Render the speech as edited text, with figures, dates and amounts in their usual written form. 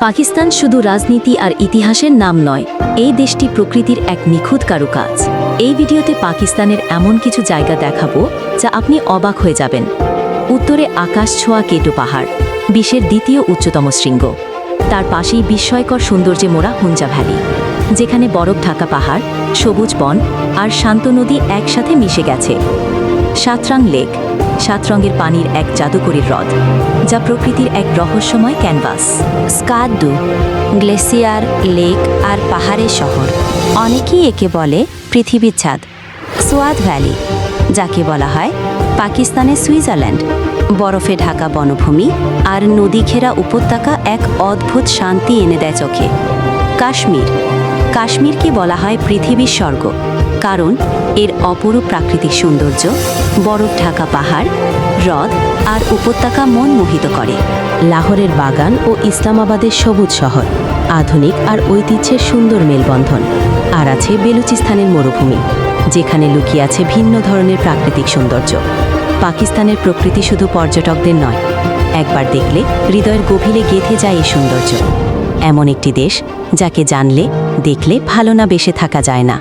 পাকিস্তান শুধু রাজনীতি আর ইতিহাসের নাম নয়, এই দেশটি প্রকৃতির এক নিখুঁত কারুকাজ। এই ভিডিওতে পাকিস্তানের এমন কিছু জায়গা দেখাবো যা আপনি অবাক হয়ে যাবেন। উত্তরে আকাশ ছোঁয়া কেটো পাহাড়, বিশ্বের দ্বিতীয় উচ্চতম শৃঙ্গ। তার পাশেই বিস্ময়কর সৌন্দর্যে মোড়া হুঞ্জা ভ্যালি, যেখানে বরফ ঢাকা পাহাড়, সবুজ বন আর শান্ত নদী একসাথে মিশে গেছে। সাতরাং লেক, সাত রঙের পানির এক জাদুকরী হ্রদ, যা প্রকৃতির এক রহস্যময় ক্যানভাস। স্কারদু, গ্লেসিয়ার, লেক আর পাহাড়ের শহর। অনেকেই একে বলে পৃথিবীর ছাদ। সোয়াদ ভ্যালি, যাকে বলা হয় পাকিস্তানের সুইজারল্যান্ড, বরফে ঢাকা বনভূমি আর নদী ঘেরা উপত্যকা এক অদ্ভুত শান্তি এনে দেয় চোখে। কাশ্মীর, কাশ্মীরকে বলা হয় পৃথিবীর স্বর্গ, কারণ এর অপরূপ প্রাকৃতিক সৌন্দর্য, বরফ ঢাকা পাহাড়, হ্রদ আর উপত্যকা মন মোহিত করে। লাহোরের বাগান ও ইসলামাবাদের সবুজ শহর, আধুনিক আর ঐতিহ্যের সুন্দর মেলবন্ধন। আর আছে বেলুচিস্তানের মরুভূমি, যেখানে লুকিয়ে আছে ভিন্ন ধরনের প্রাকৃতিক সৌন্দর্য। পাকিস্তানের প্রকৃতি শুধু পর্যটকদের নয়, একবার দেখলে হৃদয়ের গভীরে গেঁথে যায় এই সৌন্দর্য। এমন একটি দেশ যাকে জানলে দেখলে ভালো না বেসে থাকা যায় না।